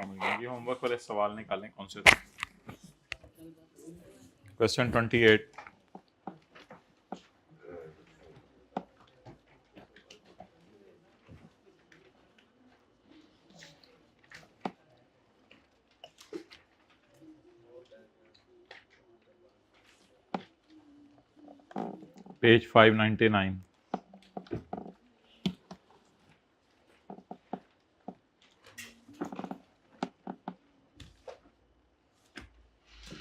ये होमवर्क वाले सवाल निकालें कौन से थे। Question 28। Page 599।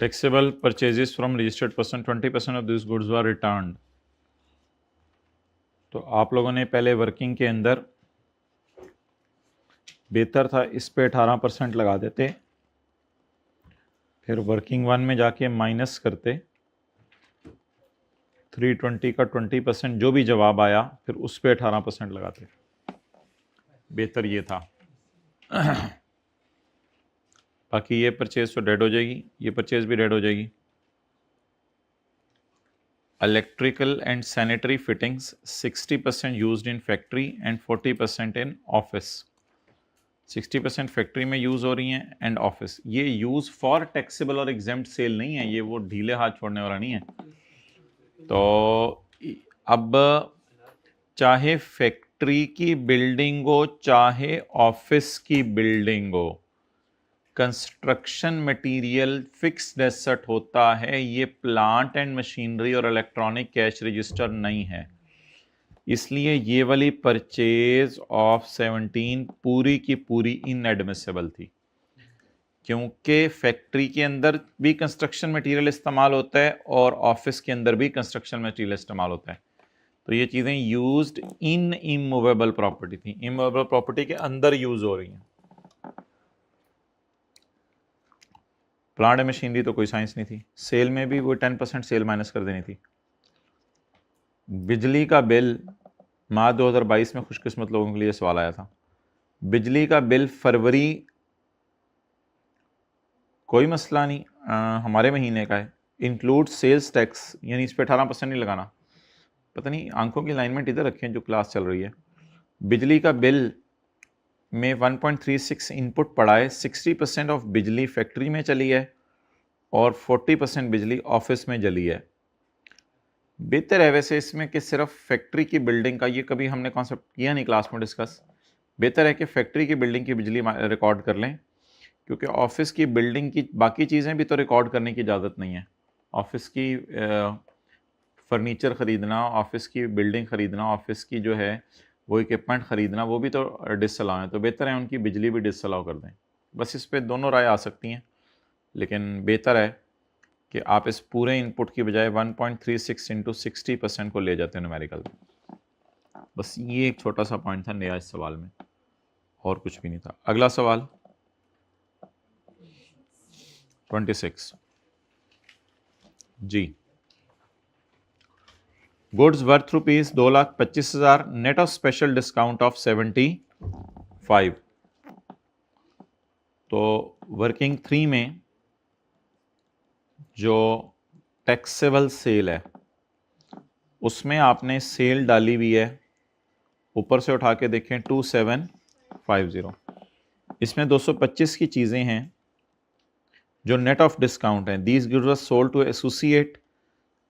Taxable purchases from registered person, 20% of these goods were returned। तो आप लोगों ने पहले वर्किंग के अंदर बेहतर था इस पे 18% लगा देते, फिर वर्किंग वन में जाके माइनस करते 320 का 20%, जो भी जवाब आया फिर उस पे 18% लगाते। बेहतर ये था। बाकी ये परचेज तो डेड हो जाएगी, ये परचेज भी डेड हो जाएगी। Electrical and sanitary fittings 60% used in factory and 40% in office. 60% factory में यूज़ हो रही हैं एंड ऑफिस। ये यूज़ फॉर टैक्सेबल और एग्जेम्प्ट सेल नहीं है, ये वो ढीले हाथ छोड़ने वाला नहीं है। तो अब चाहे फैक्ट्री की बिल्डिंग हो चाहे ऑफिस की बिल्डिंग हो, कंस्ट्रक्शन मटेरियल फिक्स्ड एसेट होता है, ये प्लांट एंड मशीनरी और इलेक्ट्रॉनिक कैश रजिस्टर नहीं है। इसलिए ये वाली परचेज ऑफ 17 पूरी की पूरी इनएडमिसिबल थी, क्योंकि फैक्ट्री के अंदर भी कंस्ट्रक्शन मटेरियल इस्तेमाल होता है और ऑफिस के अंदर भी कंस्ट्रक्शन मटेरियल इस्तेमाल होता है। तो ये चीज़ें यूज्ड इन इमूवेबल प्रॉपर्टी थी, इमूवेबल प्रॉपर्टी के अंदर यूज हो रही हैं। प्लांट मशीनरी तो कोई साइंस नहीं थी, सेल में भी वो 10% सेल माइनस कर देनी थी। बिजली का बिल मार्च 2022 में खुशकिस्मत लोगों के लिए सवाल आया था। बिजली का बिल फरवरी कोई मसला नहीं, हमारे महीने का है, इंक्लूड सेल्स टैक्स, यानी इस पर 18% नहीं लगाना। पता नहीं आंखों की अलाइनमेंट इधर रखें जो क्लास चल रही है। बिजली का बिल में 1.36 इनपुट पड़ा है, 60% ऑफ बिजली फैक्ट्री में चली है और 40% बिजली ऑफिस में जली है। बेहतर है वैसे इसमें कि सिर्फ फैक्ट्री की बिल्डिंग का, ये कभी हमने कॉन्सेप्ट किया नहीं क्लास में डिस्कस, बेहतर है कि फैक्ट्री की बिल्डिंग की बिजली रिकॉर्ड कर लें, क्योंकि ऑफिस की बिल्डिंग की बाकी चीज़ें भी तो रिकॉर्ड करने की इजाज़त नहीं है। ऑफिस की फर्नीचर ख़रीदना, ऑफिस की बिल्डिंग ख़रीदना, ऑफिस की जो है वो इक्विपमेंट ख़रीदना, वो भी तो डिसअलाउ है। तो बेहतर है उनकी बिजली भी डिसअलाउ कर दें। बस इस पर दोनों राय आ सकती हैं, लेकिन बेहतर है कि आप इस पूरे इनपुट की बजाय 1.36 इंटू 60% को ले जाते हैं न्यूमेरिकल। बस ये एक छोटा सा पॉइंट था नया इस सवाल में, और कुछ भी नहीं था। अगला सवाल 26 जी। Goods worth rupees 2,25,000, net of special discount of 75। तो वर्किंग 3 में जो टैक्सेबल सेल है उसमें आपने सेल डाली हुई है, ऊपर से उठा के देखें 2750। इसमें 225 की चीज़ें हैं जो नेट ऑफ डिस्काउंट हैं। These goods were sold to associate,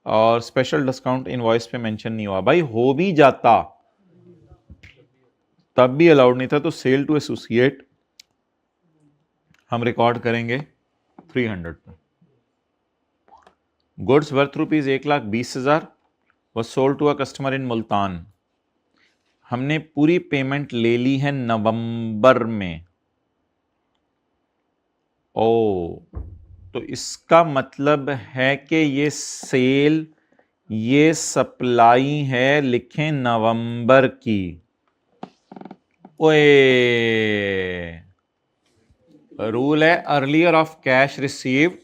और स्पेशल डिस्काउंट इनवॉइस पे मेंशन नहीं हुआ। भाई हो भी जाता तब भी अलाउड नहीं था, तो सेल टू एसोसिएट हम रिकॉर्ड करेंगे 300 पे। गुड्स वर्थ रुपीज 1,20,000 वह sold to a customer in Multan. हमने पूरी पेमेंट ले ली है नवंबर में। ओ, तो इसका मतलब है कि ये सेल, ये सप्लाई है, लिखें नवंबर की। ओए, रूल है अर्लियर ऑफ कैश रिसीव्ड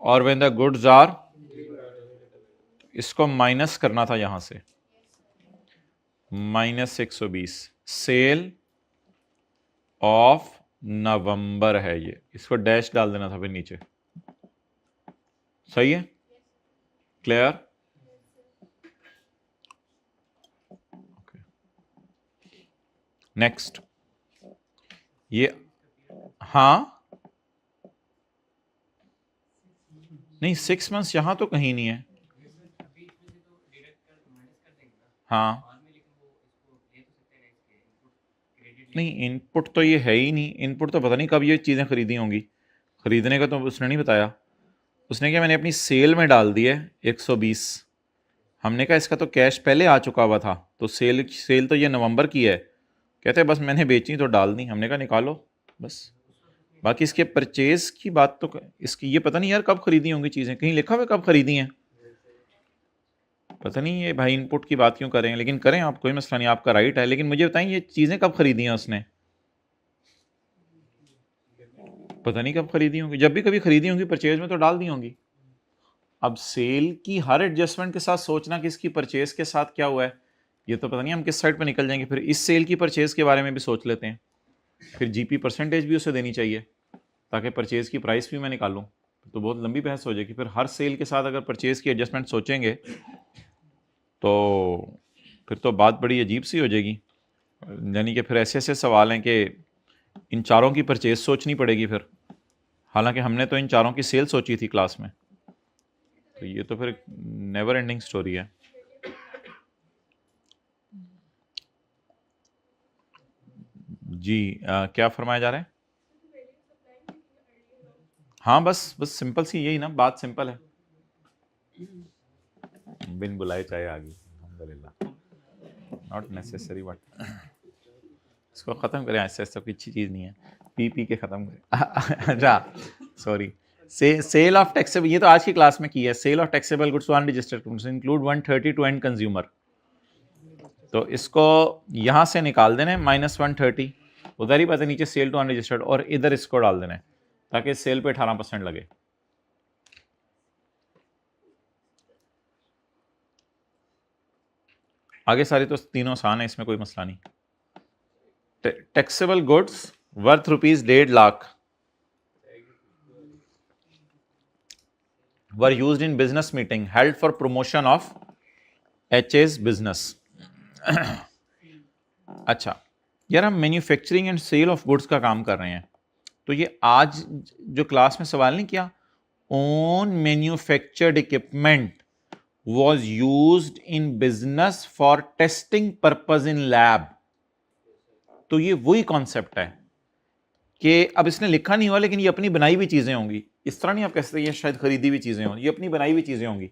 और व्हेन द गुड्स आर, इसको माइनस करना था यहां से, -120 सेल ऑफ नवंबर है ये, इसको डैश डाल देना था फिर नीचे। सही है? क्लियर? नेक्स्ट, ये हाँ नहीं, 6 मंथ्स यहाँ तो कहीं नहीं है। हाँ नहीं, इनपुट तो ये है ही नहीं, इनपुट तो पता नहीं कब ये चीज़ें खरीदी होंगी, खरीदने का तो उसने नहीं बताया। उसने क्या, मैंने अपनी सेल में डाल दी है 120। हमने कहा इसका तो कैश पहले आ चुका हुआ था, तो सेल सेल तो ये नवंबर की है। कहते बस मैंने बेची तो डाल दी। हमने कहा निकालो बस। बाकी इसके परचेज की बात तो इसकी ये पता नहीं यार कब खरीदी होंगी चीज़ें, कहीं लिखा हुआ कब खरीदी हैं, पता नहीं ये भाई इनपुट की बात क्यों कर रहे हैं। लेकिन करें आप, कोई मसला नहीं, आपका राइट है, लेकिन मुझे बताएं ये चीज़ें कब खरीदी हैं उसने, पता नहीं कब खरीदी होंगी। जब भी कभी खरीदी होंगी परचेज में तो डाल दी होंगी। अब सेल की हर एडजस्टमेंट के साथ सोचना कि इसकी परचेज के साथ क्या हुआ है, ये तो पता नहीं हम किस साइड पर निकल जाएंगे। फिर इस सेल की परचेज के बारे में भी सोच लेते हैं, फिर जीपी परसेंटेज भी उसे देनी चाहिए ताकि परचेज की प्राइस भी मैं निकालूं, तो बहुत लंबी बहस हो जाएगी। फिर हर सेल के साथ अगर परचेज की एडजस्टमेंट सोचेंगे तो फिर तो बात बड़ी अजीब सी हो जाएगी। यानी कि फिर ऐसे ऐसे सवाल हैं कि इन चारों की परचेज सोचनी पड़ेगी फिर, हालांकि हमने तो इन चारों की सेल सोची थी क्लास में, तो ये तो फिर नेवर एंडिंग स्टोरी है। जी क्या फरमाया जा रहा है? हाँ बस बस सिंपल सी यही ना, बात सिंपल है। बिन बुलाए चाहे आ गई, अल्हम्दुलिल्लाह, नॉट नेसेसरी बट इसको ख़त्म करें ऐसे ऐसे, कोई अच्छी चीज़ नहीं है, पी पी के ख़त्म करें। अच्छा सॉरी, सेल ऑफ टैक्सेबल, ये तो आज की क्लास में की है। Sale of taxable goods to unregistered goods include 130 to end consumer, तो इसको यहाँ से निकाल देना है -130, उधर ही पता नीचे सेल टू अनरजिस्टर्ड, और इधर इसको डाल देना है ताकि सेल पे 18% लगे। आगे सारे तो तीनों आसान है, इसमें कोई मसला नहीं। Taxable goods worth ₹1.5 lakh were used in business meeting held for promotion of एचए's बिजनेस। अच्छा यार, हम manufacturing and sale of goods का काम कर रहे हैं, तो ये आज जो क्लास में सवाल नहीं किया, own manufactured equipment was used in business for testing purpose in lab, तो ये वही कॉन्सेप्ट है कि अब इसने लिखा नहीं हुआ लेकिन ये अपनी बनाई हुई चीजें होंगी। इस तरह नहीं आप कह सकते ये शायद खरीदी हुई चीजें होंगी, ये अपनी बनाई हुई चीजें होंगी।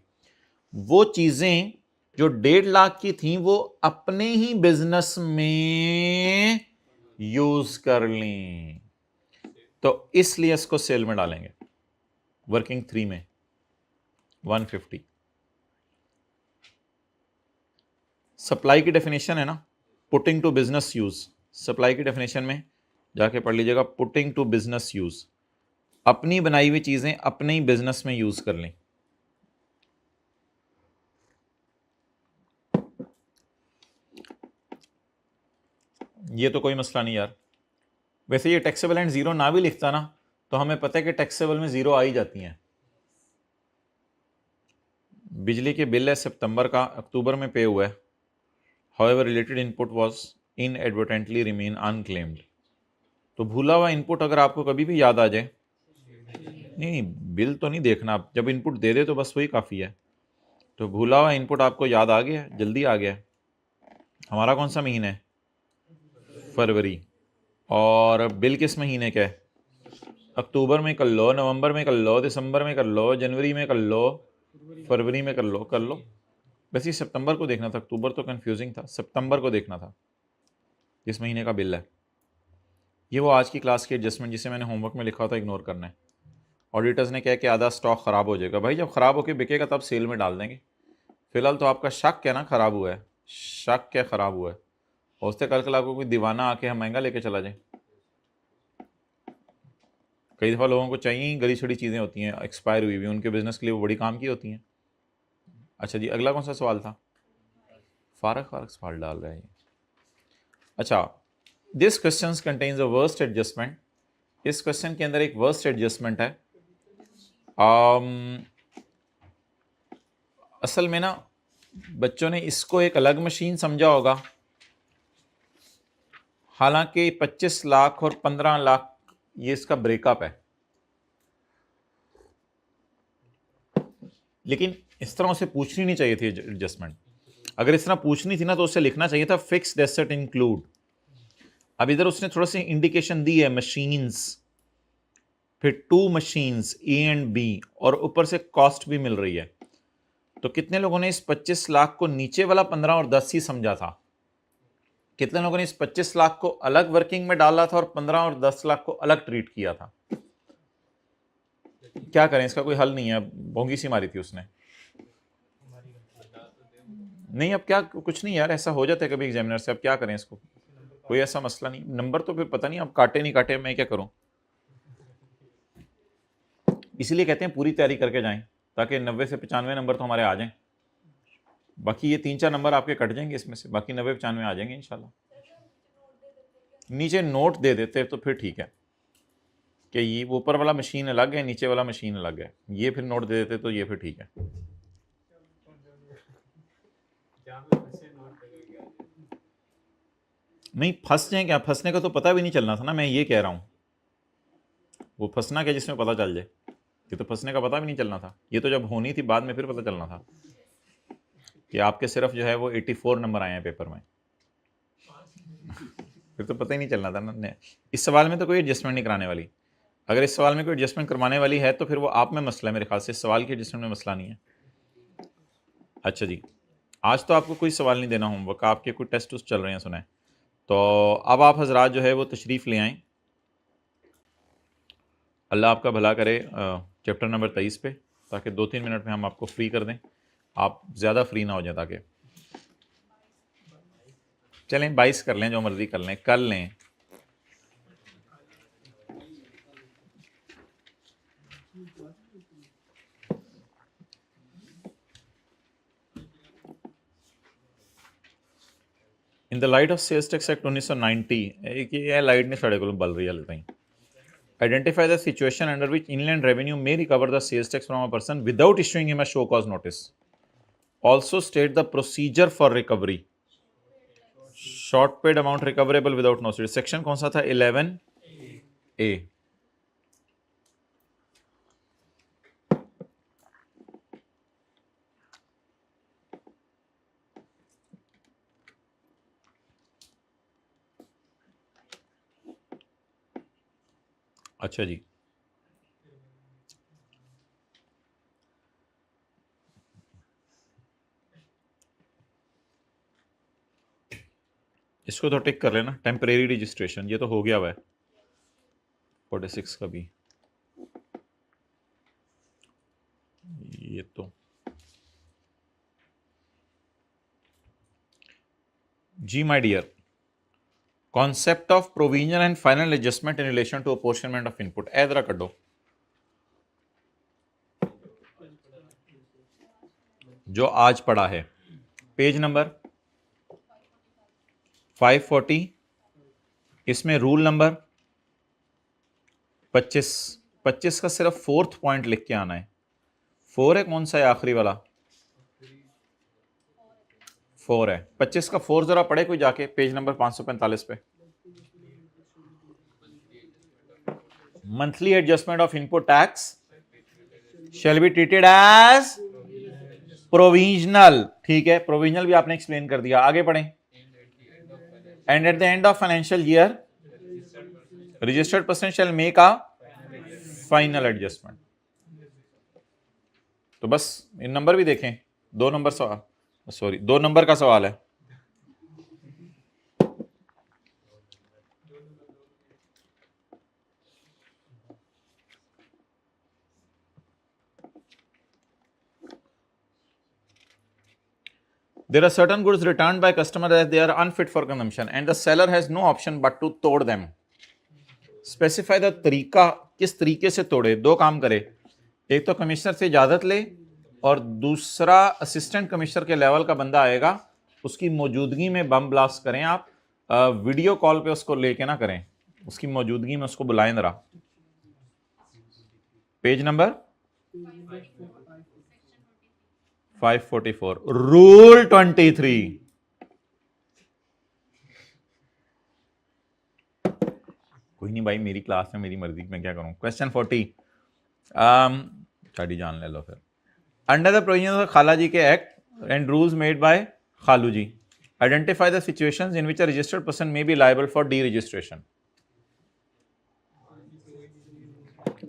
वो चीजें जो 1.5 लाख की थी वो अपने ही बिजनेस में यूज कर ली, तो इसलिए इसको सेल में डालेंगे। वर्किंग 3 में 150। सप्लाई की डेफिनेशन है ना, putting to business use, supply की डेफिनेशन में जाके पढ़ लीजिएगा, पुटिंग टू बिजनेस यूज, अपनी बनाई हुई चीजें अपने ही बिजनेस में यूज कर लें। ये तो कोई मसला नहीं यार। वैसे ये टैक्सेबल एंड जीरो ना भी लिखता ना तो हमें पता है कि टैक्सेबल में जीरो आ ही जाती हैं। बिजली के बिल है सितंबर का, अक्टूबर में पे हुआ है, however related input was inadvertently remain unclaimed, तो भूला हुआ इनपुट अगर आपको कभी भी याद आ जाए, नहीं बिल तो नहीं देखना, आप जब इनपुट दे दे तो बस वही काफ़ी है। तो भूला हुआ इनपुट आपको याद आ गया, जल्दी आ गया। हमारा कौन सा महीना है? फरवरी। और बिल किस महीने का है? अक्टूबर में कर लो, नवंबर में कर लो, दिसंबर में कर लो, जनवरी में कर लो, फरवरी में कर लो, कर लो। वैसे सितंबर को देखना था, अक्टूबर तो कंफ्यूजिंग था, सितंबर को देखना था जिस महीने का बिल है। ये वो आज की क्लास की एडजस्टमेंट जिसे मैंने होमवर्क में लिखा था, इग्नोर करना है। ऑडिटर्स ने कहा कि आधा स्टॉक ख़राब हो जाएगा। भाई जब ख़राब होकर बिकेगा तब सेल में डाल देंगे। फिलहाल तो आपका शक क्या ना ख़राब हुआ है, शक क्या ख़राब हुआ है, हो सकता है कल आपको कोई दीवाना आके हम महंगा लेके चला जाए। कई दफ़ा लोगों को चाहिए गली छड़ी चीज़ें होती हैं एक्सपायर हुई हुई, उनके बिजनेस के लिए वो बड़ी काम की होती हैं। अच्छा जी, अगला कौन सा सवाल था? फारक फारक सवाल डाल रहे हैं। अच्छा, this question contains a worst adjustment, इस क्वेश्चन के अंदर एक वर्स्ट एडजस्टमेंट है। असल में ना बच्चों ने इसको एक अलग मशीन समझा होगा, हालांकि 25 लाख और 15 लाख ये इसका ब्रेकअप है। लेकिन इस तरह उसे पूछनी नहीं चाहिए थी एडजस्टमेंट। अगर इस तरह पूछनी थी ना तो उसे लिखना चाहिए था फिक्स्ड एसेट इंक्लूड। अब इधर उसने थोड़ा सी इंडिकेशन दी है, मशीन्स, फिर 2 मशीन्स ए एंड बी, और ऊपर से कॉस्ट भी मिल रही है। तो कितने लोगों ने इस 25 लाख को नीचे वाला 15 और 10 ही समझा था? कितने लोगों ने इस 25 लाख को अलग वर्किंग में डाला था और 15 और 10 लाख को अलग ट्रीट किया था? क्या करें, इसका कोई हल नहीं है। भोंगी सी मारी थी उसने। नहीं, अब क्या, कुछ नहीं यार, ऐसा हो जाता है कभी एग्जामिनर से। अब क्या करें इसको, कोई ऐसा मसला नहीं। नंबर तो फिर पता नहीं अब काटे नहीं काटे, मैं क्या करूं। इसीलिए कहते हैं पूरी तैयारी करके जाएं, ताकि 90 से 95 नंबर तो हमारे आ जाएं। बाकी ये 3-4 नंबर आपके कट जाएंगे इसमें से, बाकी 90-95 आ जाएंगे इंशाल्लाह। नीचे नोट दे देते तो फिर ठीक है कि ये ऊपर वाला मशीन अलग है, नीचे वाला मशीन अलग है, ये फिर नोट दे देते तो ये फिर ठीक है। नहीं फंस जाए क्या, फंसने का तो पता भी नहीं चलना था ना, मैं ये कह रहा हूं। वो फंसना क्या जिसमें पता चल जाए, ये तो फंसने का पता भी नहीं चलना था। ये तो जब होनी थी बाद में फिर पता चलना था कि आपके सिर्फ जो है वो 84 नंबर आए हैं पेपर में। फिर तो पता ही नहीं चलना था ना। इस सवाल में तो कोई एडजस्टमेंट नहीं कराने वाली। अगर इस सवाल में कोई एडजस्टमेंट करवाने वाली है तो फिर वो आप में मसला है मेरे ख्याल से, इस सवाल की एडजस्टमेंट में मसला नहीं है। अच्छा जी, आज तो आपको कोई सवाल नहीं देना होमवर्क, आपके कोई टेस्ट उस्ट चल रहे हैं सुना है। तो अब आप हजरात जो है वो तशरीफ़ ले आएँ। अल्लाह आपका भला करे चैप्टर नंबर 23 पे, ताकि 2-3 मिनट में हम आपको फ्री कर दें, आप ज़्यादा फ्री ना हो जाए। ताकि चलें 22 कर लें, जो मर्ज़ी कर लें, कर लें। In the light of sales tax act 1990, एक ये लाइट ने साढ़े को बल रही है ताई। Identify the situation under which Inland Revenue may recover the sales tax from a person without issuing him a show cause notice. Also state the procedure for recovery. Short paid amount recoverable without notice. Section कौन सा था? 11A. अच्छा जी, इसको तो टिक कर लेना। Temporary registration ये तो हो गया हुआ है 46 का भी। ये तो जी my dear, concept of provision and final adjustment in relation to apportionment of input, ऐदरा कड्डो जो आज पढ़ा है, पेज नंबर 540, इसमें रूल नंबर 25 का सिर्फ 4th पॉइंट लिख के आना है। 4 है, कौन सा है आखिरी वाला? 4 है। 25 का 4 जरा पढ़े कोई जाके, पेज नंबर 545 पे। Monthly adjustment of input tax shall be treated as provisional. ठीक है, प्रोविजनल भी आपने एक्सप्लेन कर दिया, आगे पढ़ें। And at the end of financial year registered person shall make a final adjustment. तो बस इन नंबर भी देखें, 2 नंबर सवाल, सॉरी 2 नंबर का सवाल है। There are certain goods returned by customer as they are unfit for consumption and the seller has no option but to तोड़ them. Specify the तरीका, किस तरीके से तोड़े। 2 काम करे, एक तो कमिश्नर से इजाजत ले और दूसरा असिस्टेंट कमिश्नर के लेवल का बंदा आएगा, उसकी मौजूदगी में बम ब्लास्ट करें। आप वीडियो कॉल पे उसको लेके ना करें, उसकी मौजूदगी में उसको बुलाएं जरा। Page number 544, rule 23। कोई नहीं भाई, मेरी क्लास में मेरी मर्जी, मैं क्या करूँ। क्वेश्चन 40 चाटी जान ले लो फिर। अंडर द प्रोविजन ऑफ खाला जी के act and rules made by खालू जी, identify the situations in which a registered person may be liable for the registration.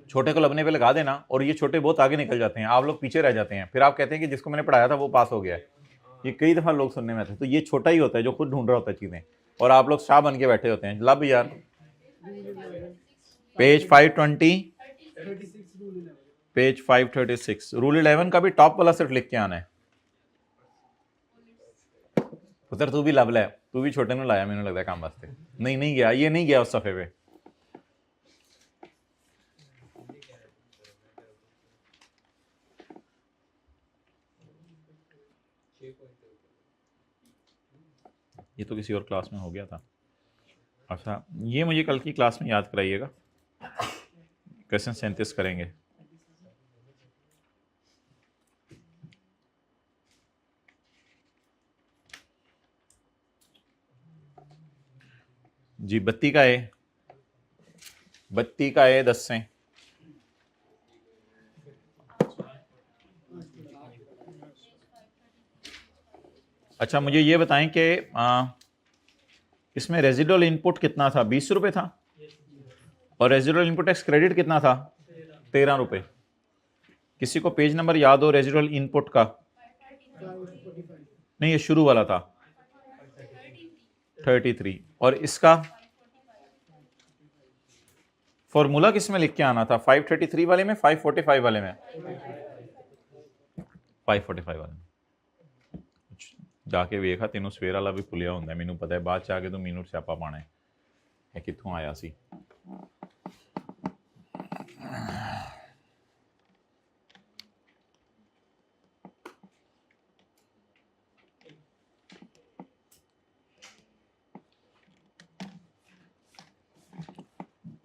छोटे को लबने पे लगा देना और ये छोटे बहुत आगे निकल जाते हैं, आप लोग पीछे रह जाते हैं, फिर आप कहते हैं कि जिसको मैंने पढ़ाया था वो पास हो गया है। ये कई दफा लोग सुनने में आते हैं। तो ये छोटा ही होता है जो खुद ढूंढ रहा होता है चीजें, और आप लोग शाह बन के बैठे होते हैं। लब यार, पेज 520, पेज 536, रूल 11 का भी टॉप वाला सिर्फ लिख के आना है। पुत्र तू भी लब ले, तू भी छोटे ने लाया, मैंने लगता है काम वास्ते। नहीं गया, ये नहीं गया उस सफे पे। ये तो किसी और क्लास में हो गया था। अच्छा, ये मुझे कल की क्लास में याद कराइएगा, क्वेश्चन 37 करेंगे। जी, बत्ती का है, बत्ती का है 10 से। अच्छा, मुझे ये बताएं कि इसमें रेजिडुअल इनपुट कितना था? 20 रुपए था। और रेजिडुअल इनपुट टैक्स क्रेडिट कितना था? 13 रुपए। किसी को पेज नंबर याद हो रेजिडुअल इनपुट का? नहीं, ये शुरू वाला था 33। और इसका फॉर्मूला किस में लिख के आना था? 533 वाले में, 545 वाले में? 545 वाले में। जाके वेखा तेनों सवेर वाला भी भुलिया होंगे, मैनू पता है, बाद च आके तो मीनू स्यापा पाना है कित्थों आया सी।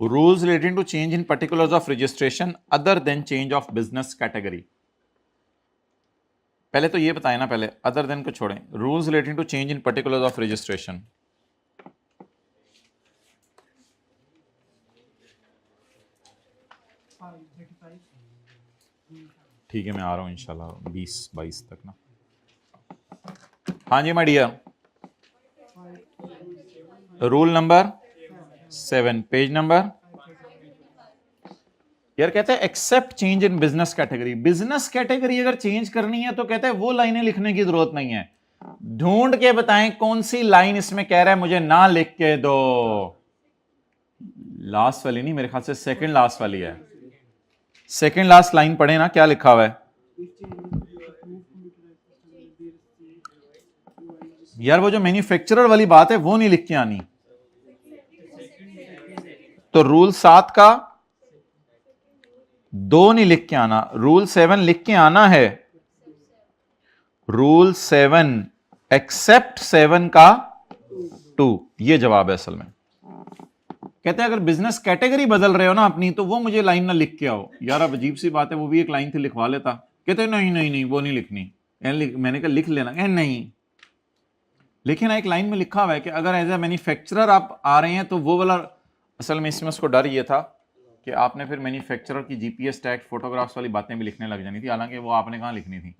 Rules relating to change in particulars of registration other than change of business category. पहले तो ये बताए ना, पहले अदर देन को छोड़ें। Rules relating to change in particulars of registration. ठीक है, मैं आ रहा हूं इंशाल्लाह 20-22 तक ना। हाँ जी my dear, rule number 7, page number. यार कहते हैं except change in business category. Business category अगर चेंज करनी है तो कहते हैं वो लाइनें लिखने की जरूरत नहीं है, ढूंढ के बताएं कौन सी लाइन इसमें कह रहा है मुझे ना लिख के दो। लास्ट वाली नहीं, मेरे ख्याल से सेकंड लास्ट वाली है। सेकंड लास्ट लाइन पढ़े ना, क्या लिखा हुआ है? यार वो जो मैन्युफैक्चरर वाली बात है वो नहीं लिख के आनी। तो रूल 7 का 2 नहीं लिख के आना, रूल 7 लिख के आना है। रूल 7 एक्सेप्ट 7 का 2, ये जवाब है असल में। कहते हैं अगर बिजनेस कैटेगरी बदल रहे हो ना अपनी, तो वो मुझे लाइन ना लिख के आओ। यार अब अजीब सी बात है, वो भी एक लाइन थी लिखवा लेता। कहते नहीं वो नहीं लिखनी। मैंने कहा लिख लेना, नहीं। लेकिन एक लाइन में लिखा हुआ है कि अगर एज ए मैन्युफैक्चरर आप आ रहे हैं तो वो वाला, असल में इसमें उसको डर ये था कि आपने फिर मैन्युफैक्चरर की जीपीएस टैग फोटोग्राफ्स वाली बातें भी लिखने लग जानी थी, हालांकि वो आपने कहाँ लिखनी थी।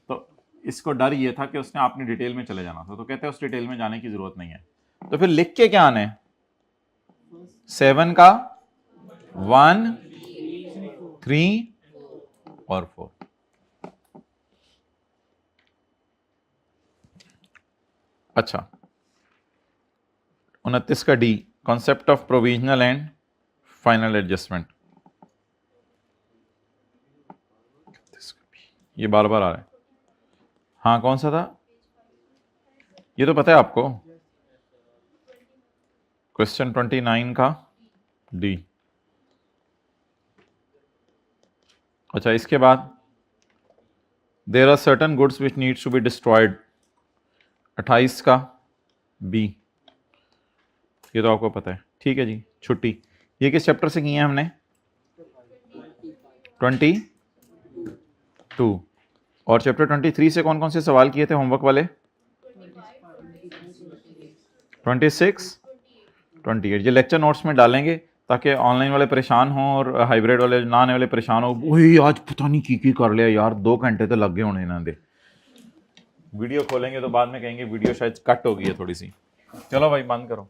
तो इसको डर ये था कि उसने आपने डिटेल में चले जाना था। तो कहते हैं उस डिटेल में जाने की जरूरत नहीं है। तो फिर लिख के क्या आना है? 7 का 1, 3 और 4। अच्छा, 29 का D, concept of provisional and final adjustment. ये बार बार आ रहा है। हाँ, कौन सा था? ये तो पता है आपको, क्वेश्चन 29 का डी। अच्छा, इसके बाद there are certain goods which needs to be destroyed, 28 का बी। ये तो आपको पता है, ठीक है जी। छुट्टी, ये किस चैप्टर से की है हमने? 22। और चैप्टर 23 से कौन कौन से सवाल किए थे होमवर्क वाले? 26, 28 ये लेक्चर नोट्स में डालेंगे ताकि ऑनलाइन वाले परेशान हों और हाइब्रिड वाले ना आने वाले परेशान हो। वही आज पता नहीं की कर लिया यार, 2 घंटे तो लग गए होने इन्होंने। वीडियो खोलेंगे तो बाद में कहेंगे वीडियो शायद कट हो गई है थोड़ी सी। चलो भाई बंद करो।